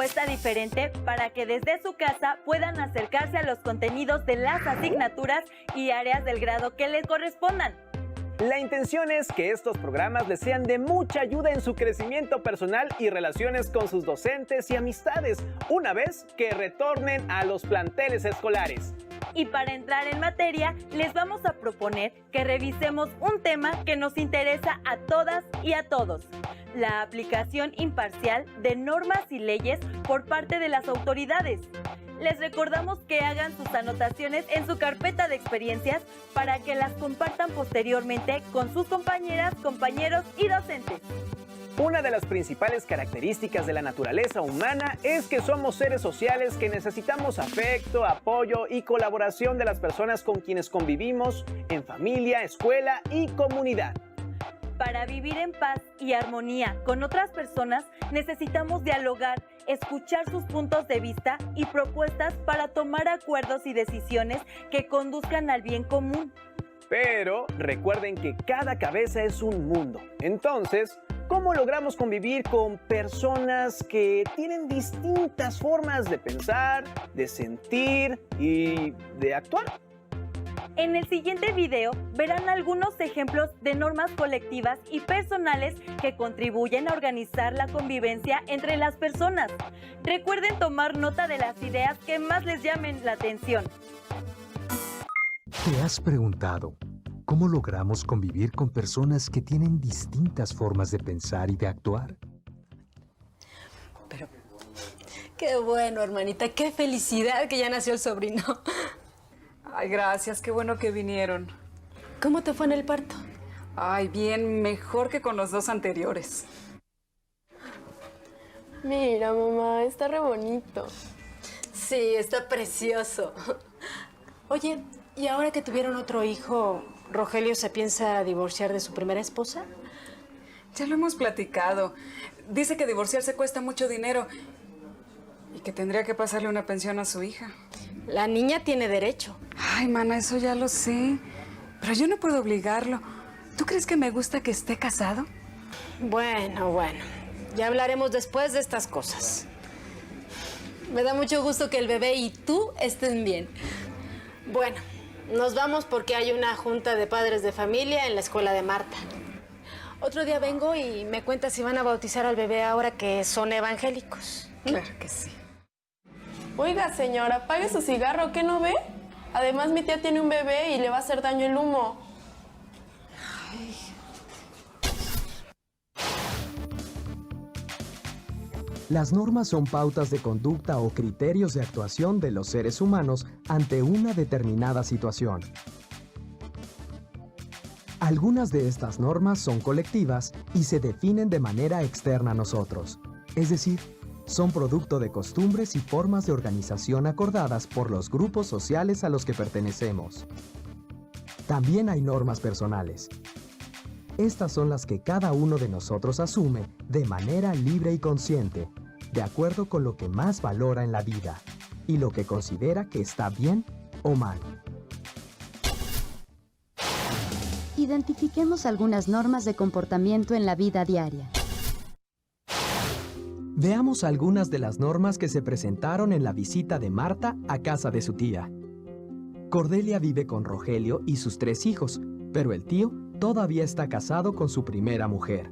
propuesta diferente para que desde su casa puedan acercarse a los contenidos de las asignaturas y áreas del grado que les correspondan. La intención es que estos programas les sean de mucha ayuda en su crecimiento personal y relaciones con sus docentes y amistades, una vez que retornen a los planteles escolares. Y para entrar en materia, les vamos a proponer que revisemos un tema que nos interesa a todas y a todos: la aplicación imparcial de normas y leyes por parte de las autoridades. Les recordamos que hagan sus anotaciones en su carpeta de experiencias para que las compartan posteriormente con sus compañeras, compañeros y docentes. Una de las principales características de la naturaleza humana es que somos seres sociales que necesitamos afecto, apoyo y colaboración de las personas con quienes convivimos en familia, escuela y comunidad. Para vivir en paz y armonía con otras personas, necesitamos dialogar, escuchar sus puntos de vista y propuestas para tomar acuerdos y decisiones que conduzcan al bien común. Pero recuerden que cada cabeza es un mundo. Entonces, ¿cómo logramos convivir con personas que tienen distintas formas de pensar, de sentir y de actuar? En el siguiente video verán algunos ejemplos de normas colectivas y personales que contribuyen a organizar la convivencia entre las personas. Recuerden tomar nota de las ideas que más les llamen la atención. ¿Te has preguntado cómo logramos convivir con personas que tienen distintas formas de pensar y de actuar? Pero qué bueno, hermanita, qué felicidad que ya nació el sobrino. Ay, gracias, qué bueno que vinieron. ¿Cómo te fue en el parto? Ay, bien, mejor que con los dos anteriores. Mira, mamá, está re bonito. Sí, está precioso. Oye, ¿y ahora que tuvieron otro hijo, Rogelio se piensa divorciar de su primera esposa? Ya lo hemos platicado. Dice que divorciarse cuesta mucho dinero y que tendría que pasarle una pensión a su hija. La niña tiene derecho. Ay, mana, eso ya lo sé. Pero yo no puedo obligarlo. ¿Tú crees que me gusta que esté casado? Bueno. Ya hablaremos después de estas cosas. Me da mucho gusto que el bebé y tú estén bien. Bueno, nos vamos porque hay una junta de padres de familia en la escuela de Marta. Otro día vengo y me cuentas si van a bautizar al bebé ahora que son evangélicos. Claro que sí. Oiga, señora, apague su cigarro, ¿qué no ve? Además, mi tía tiene un bebé y le va a hacer daño el humo. Las normas son pautas de conducta o criterios de actuación de los seres humanos ante una determinada situación. Algunas de estas normas son colectivas y se definen de manera externa a nosotros, es decir, son producto de costumbres y formas de organización acordadas por los grupos sociales a los que pertenecemos. También hay normas personales. Estas son las que cada uno de nosotros asume de manera libre y consciente, de acuerdo con lo que más valora en la vida y lo que considera que está bien o mal. Identifiquemos algunas normas de comportamiento en la vida diaria. Veamos algunas de las normas que se presentaron en la visita de Marta a casa de su tía. Cordelia vive con Rogelio y sus 3 hijos, pero el tío todavía está casado con su primera mujer.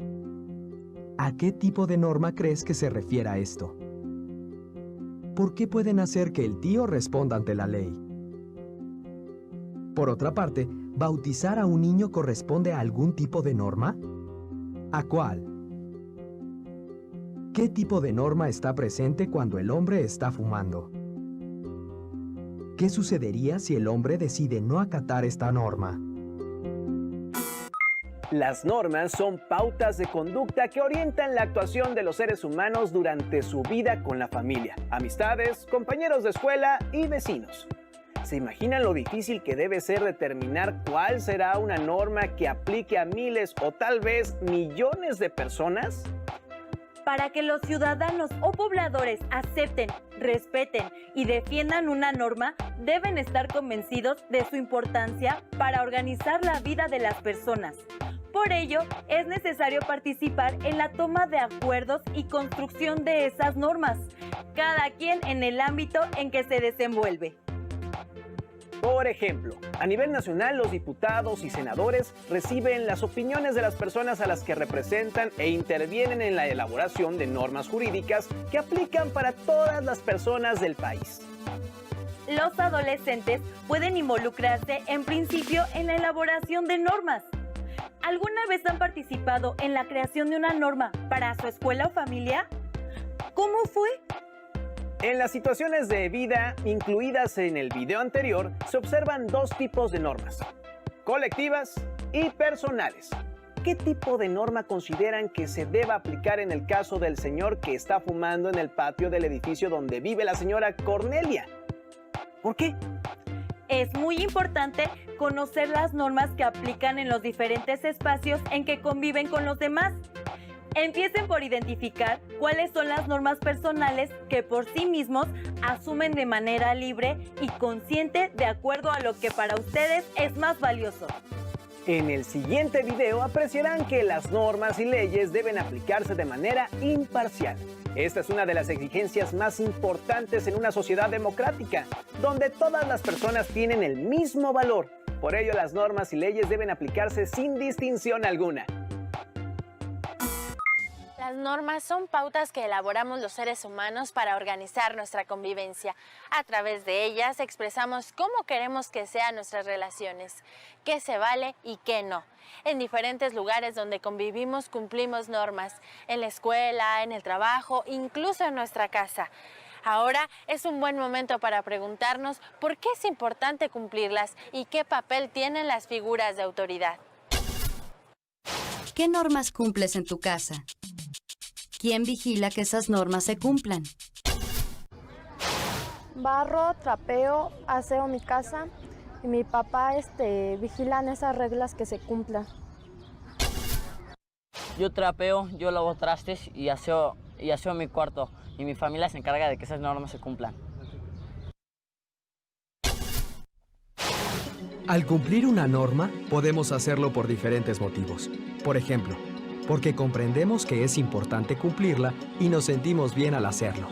¿A qué tipo de norma crees que se refiere a esto? ¿Por qué pueden hacer que el tío responda ante la ley? Por otra parte, ¿bautizar a un niño corresponde a algún tipo de norma? ¿A cuál? ¿Qué tipo de norma está presente cuando el hombre está fumando? ¿Qué sucedería si el hombre decide no acatar esta norma? Las normas son pautas de conducta que orientan la actuación de los seres humanos durante su vida con la familia, amistades, compañeros de escuela y vecinos. ¿Se imaginan lo difícil que debe ser determinar cuál será una norma que aplique a miles o tal vez millones de personas? Para que los ciudadanos o pobladores acepten, respeten y defiendan una norma, deben estar convencidos de su importancia para organizar la vida de las personas. Por ello, es necesario participar en la toma de acuerdos y construcción de esas normas, cada quien en el ámbito en que se desenvuelve. Por ejemplo, a nivel nacional los diputados y senadores reciben las opiniones de las personas a las que representan e intervienen en la elaboración de normas jurídicas que aplican para todas las personas del país. Los adolescentes pueden involucrarse en principio en la elaboración de normas. ¿Alguna vez han participado en la creación de una norma para su escuela o familia? ¿Cómo fue? En las situaciones de vida incluidas en el video anterior, se observan dos tipos de normas: colectivas y personales. ¿Qué tipo de norma consideran que se deba aplicar en el caso del señor que está fumando en el patio del edificio donde vive la señora Cornelia? ¿Por qué? Es muy importante conocer las normas que aplican en los diferentes espacios en que conviven con los demás. Empiecen por identificar cuáles son las normas personales que por sí mismos asumen de manera libre y consciente de acuerdo a lo que para ustedes es más valioso. En el siguiente video apreciarán que las normas y leyes deben aplicarse de manera imparcial. Esta es una de las exigencias más importantes en una sociedad democrática, donde todas las personas tienen el mismo valor. Por ello, las normas y leyes deben aplicarse sin distinción alguna. Las normas son pautas que elaboramos los seres humanos para organizar nuestra convivencia. A través de ellas expresamos cómo queremos que sean nuestras relaciones, qué se vale y qué no. En diferentes lugares donde convivimos cumplimos normas, en la escuela, en el trabajo, incluso en nuestra casa. Ahora es un buen momento para preguntarnos por qué es importante cumplirlas y qué papel tienen las figuras de autoridad. ¿Qué normas cumples en tu casa? ¿Quién vigila que esas normas se cumplan? Barro, trapeo, aseo mi casa y mi papá vigilan esas reglas que se cumplan. Yo trapeo, yo lavo trastes y aseo mi cuarto, y mi familia se encarga de que esas normas se cumplan. Al cumplir una norma, podemos hacerlo por diferentes motivos. Por ejemplo, porque comprendemos que es importante cumplirla y nos sentimos bien al hacerlo.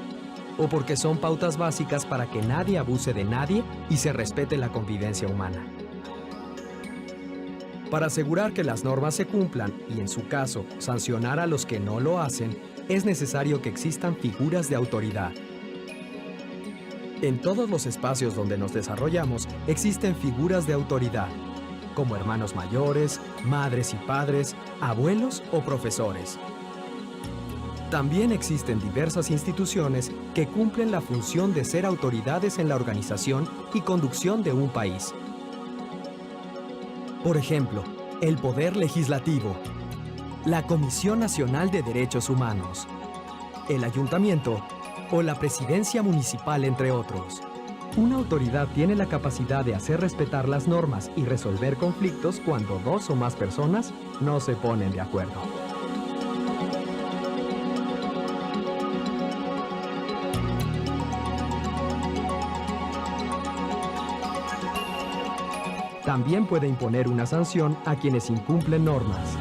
O porque son pautas básicas para que nadie abuse de nadie y se respete la convivencia humana. Para asegurar que las normas se cumplan y, en su caso, sancionar a los que no lo hacen, es necesario que existan figuras de autoridad. En todos los espacios donde nos desarrollamos existen figuras de autoridad, como hermanos mayores, madres y padres, abuelos o profesores. También existen diversas instituciones que cumplen la función de ser autoridades en la organización y conducción de un país. Por ejemplo, el Poder Legislativo, la Comisión Nacional de Derechos Humanos, el Ayuntamiento o la Presidencia Municipal, entre otros. Una autoridad tiene la capacidad de hacer respetar las normas y resolver conflictos cuando dos o más personas no se ponen de acuerdo. También puede imponer una sanción a quienes incumplen normas.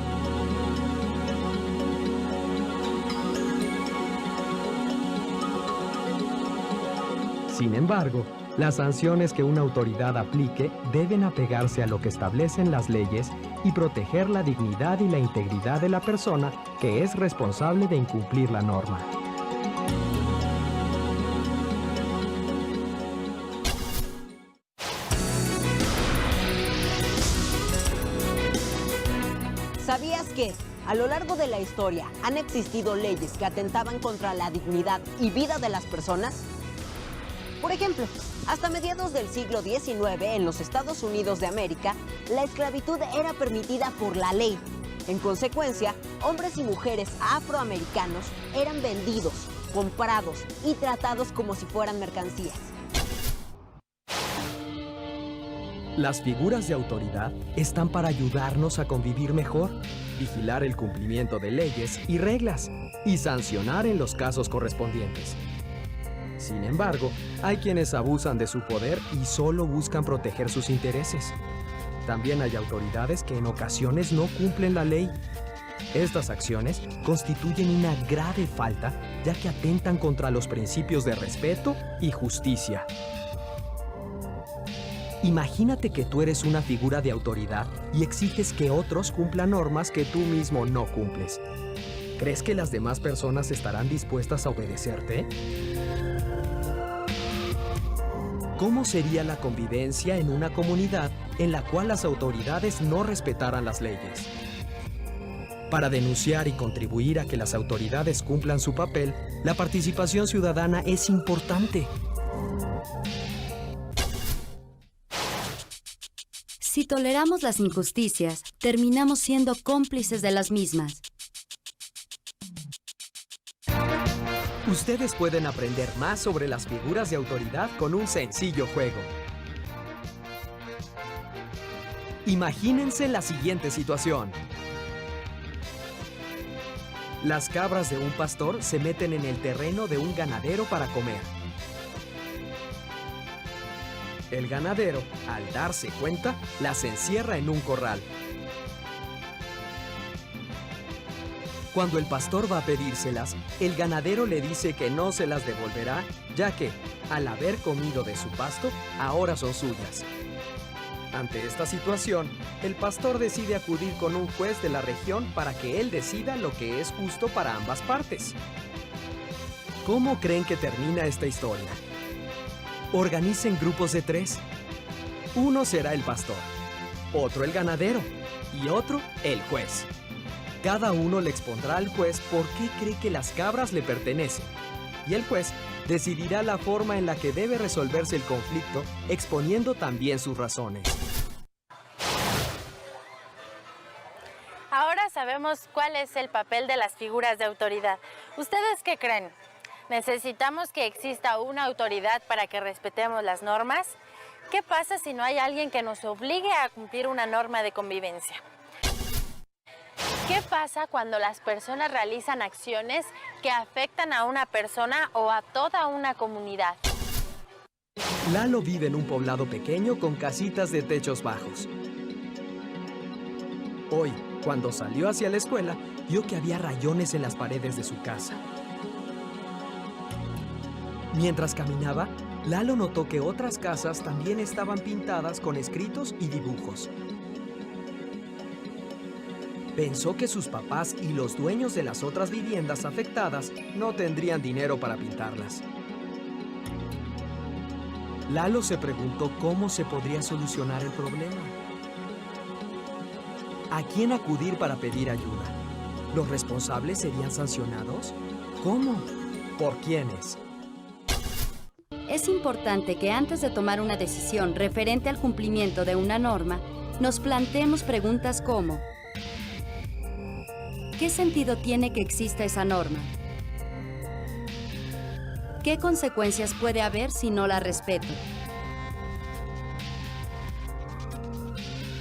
Sin embargo, las sanciones que una autoridad aplique deben apegarse a lo que establecen las leyes y proteger la dignidad y la integridad de la persona que es responsable de incumplir la norma. ¿Sabías que a lo largo de la historia han existido leyes que atentaban contra la dignidad y vida de las personas? Por ejemplo, hasta mediados del siglo XIX en los Estados Unidos de América, la esclavitud era permitida por la ley. En consecuencia, hombres y mujeres afroamericanos eran vendidos, comprados y tratados como si fueran mercancías. Las figuras de autoridad están para ayudarnos a convivir mejor, vigilar el cumplimiento de leyes y reglas y sancionar en los casos correspondientes. Sin embargo, hay quienes abusan de su poder y solo buscan proteger sus intereses. También hay autoridades que en ocasiones no cumplen la ley. Estas acciones constituyen una grave falta, ya que atentan contra los principios de respeto y justicia. Imagínate que tú eres una figura de autoridad y exiges que otros cumplan normas que tú mismo no cumples. ¿Crees que las demás personas estarán dispuestas a obedecerte? ¿Cómo sería la convivencia en una comunidad en la cual las autoridades no respetaran las leyes? Para denunciar y contribuir a que las autoridades cumplan su papel, la participación ciudadana es importante. Si toleramos las injusticias, terminamos siendo cómplices de las mismas. Ustedes pueden aprender más sobre las figuras de autoridad con un sencillo juego. Imagínense la siguiente situación. Las cabras de un pastor se meten en el terreno de un ganadero para comer. El ganadero, al darse cuenta, las encierra en un corral. Cuando el pastor va a pedírselas, el ganadero le dice que no se las devolverá, ya que, al haber comido de su pasto, ahora son suyas. Ante esta situación, el pastor decide acudir con un juez de la región para que él decida lo que es justo para ambas partes. ¿Cómo creen que termina esta historia? Organicen grupos de 3. Uno será el pastor, otro el ganadero y otro el juez. Cada uno le expondrá al juez por qué cree que las cabras le pertenecen. Y el juez decidirá la forma en la que debe resolverse el conflicto, exponiendo también sus razones. Ahora sabemos cuál es el papel de las figuras de autoridad. ¿Ustedes qué creen? ¿Necesitamos que exista una autoridad para que respetemos las normas? ¿Qué pasa si no hay alguien que nos obligue a cumplir una norma de convivencia? ¿Qué pasa cuando las personas realizan acciones que afectan a una persona o a toda una comunidad? Lalo vive en un poblado pequeño con casitas de techos bajos. Hoy, cuando salió hacia la escuela, vio que había rayones en las paredes de su casa. Mientras caminaba, Lalo notó que otras casas también estaban pintadas con escritos y dibujos. Pensó que sus papás y los dueños de las otras viviendas afectadas no tendrían dinero para pintarlas. Lalo se preguntó cómo se podría solucionar el problema. ¿A quién acudir para pedir ayuda? ¿Los responsables serían sancionados? ¿Cómo? ¿Por quiénes? Es importante que antes de tomar una decisión referente al cumplimiento de una norma, nos planteemos preguntas como: ¿qué sentido tiene que exista esa norma? ¿Qué consecuencias puede haber si no la respeto?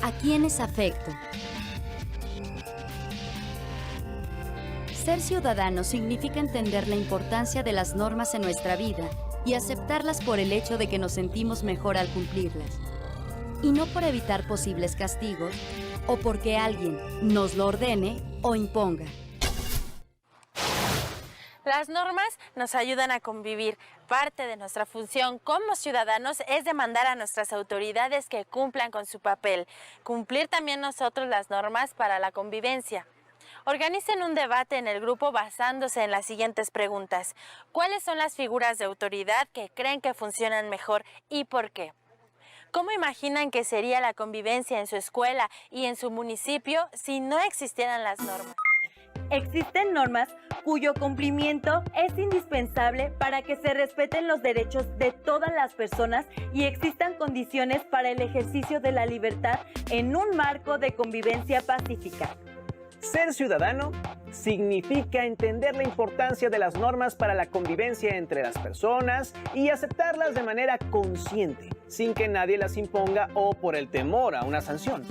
¿A quiénes afecto? Ser ciudadano significa entender la importancia de las normas en nuestra vida y aceptarlas por el hecho de que nos sentimos mejor al cumplirlas, y no por evitar posibles castigos o porque alguien nos lo ordene o imponga. Las normas nos ayudan a convivir. Parte de nuestra función como ciudadanos es demandar a nuestras autoridades que cumplan con su papel. Cumplir también nosotros las normas para la convivencia. Organicen un debate en el grupo basándose en las siguientes preguntas. ¿Cuáles son las figuras de autoridad que creen que funcionan mejor y por qué? ¿Cómo imaginan que sería la convivencia en su escuela y en su municipio si no existieran las normas? Existen normas cuyo cumplimiento es indispensable para que se respeten los derechos de todas las personas y existan condiciones para el ejercicio de la libertad en un marco de convivencia pacífica. Ser ciudadano significa entender la importancia de las normas para la convivencia entre las personas y aceptarlas de manera consciente, sin que nadie las imponga o por el temor a una sanción.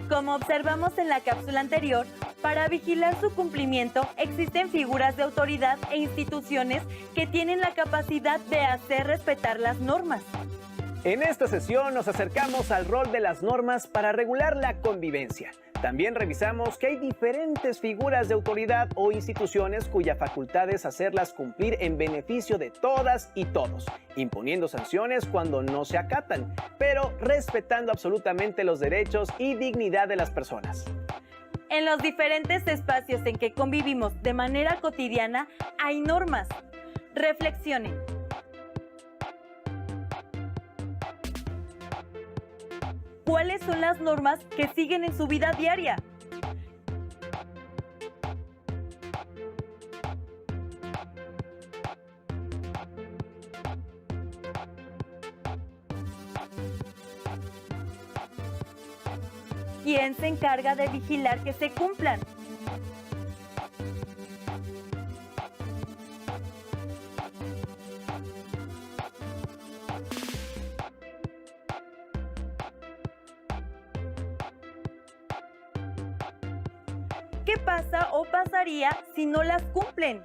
Como observamos en la cápsula anterior, para vigilar su cumplimiento existen figuras de autoridad e instituciones que tienen la capacidad de hacer respetar las normas. En esta sesión nos acercamos al rol de las normas para regular la convivencia. También revisamos que hay diferentes figuras de autoridad o instituciones cuya facultad es hacerlas cumplir en beneficio de todas y todos, imponiendo sanciones cuando no se acatan, pero respetando absolutamente los derechos y dignidad de las personas. En los diferentes espacios en que convivimos de manera cotidiana hay normas. Reflexionen. ¿Cuáles son las normas que siguen en su vida diaria? ¿Quién se encarga de vigilar que se cumplan? ¿Qué pasa o pasaría si no las cumplen?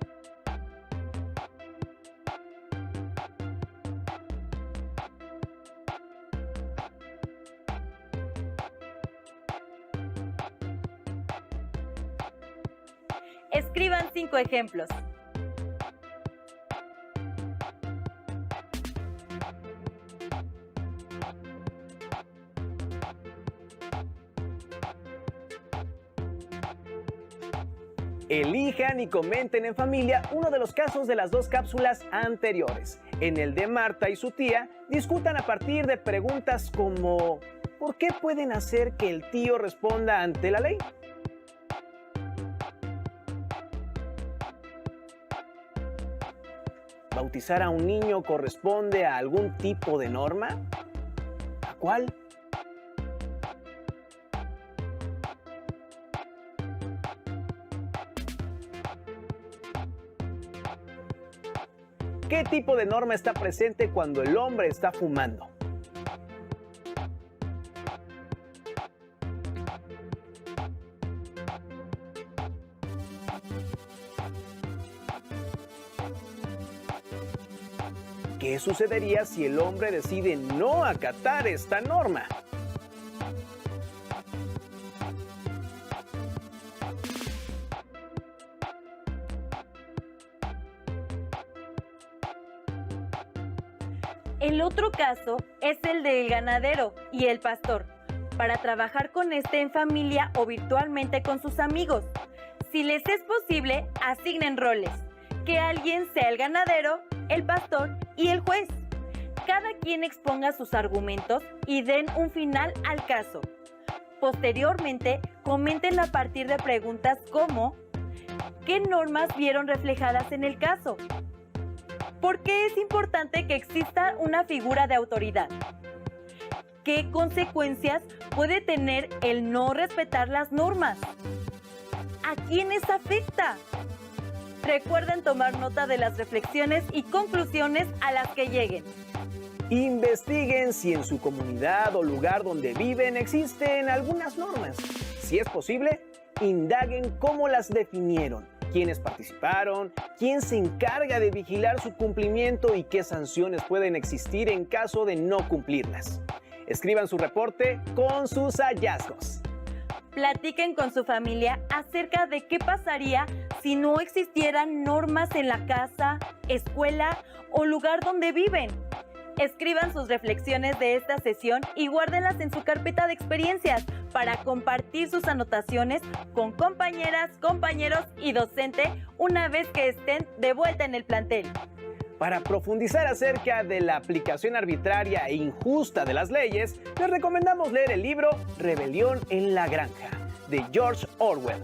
Escriban 5 ejemplos. Elijan y comenten en familia uno de los casos de las 2 cápsulas anteriores. En el de Marta y su tía, discutan a partir de preguntas como ¿por qué pueden hacer que el tío responda ante la ley? ¿Bautizar a un niño corresponde a algún tipo de norma? ¿A cuál? ¿Qué tipo de norma está presente cuando el hombre está fumando? ¿Qué sucedería si el hombre decide no acatar esta norma? El otro caso es el del ganadero y el pastor, para trabajar con este en familia o virtualmente con sus amigos. Si les es posible, asignen roles, que alguien sea el ganadero, el pastor y el juez. Cada quien exponga sus argumentos y den un final al caso. Posteriormente, comenten a partir de preguntas como ¿qué normas vieron reflejadas en el caso? ¿Por qué es importante que exista una figura de autoridad? ¿Qué consecuencias puede tener el no respetar las normas? ¿A quiénes afecta? Recuerden tomar nota de las reflexiones y conclusiones a las que lleguen. Investiguen si en su comunidad o lugar donde viven existen algunas normas. Si es posible, indaguen cómo las definieron, quiénes participaron, quién se encarga de vigilar su cumplimiento y qué sanciones pueden existir en caso de no cumplirlas. Escriban su reporte con sus hallazgos. Platiquen con su familia acerca de qué pasaría si no existieran normas en la casa, escuela o lugar donde viven. Escriban sus reflexiones de esta sesión y guárdenlas en su carpeta de experiencias para compartir sus anotaciones con compañeras, compañeros y docente una vez que estén de vuelta en el plantel. Para profundizar acerca de la aplicación arbitraria e injusta de las leyes, les recomendamos leer el libro Rebelión en la Granja, de George Orwell.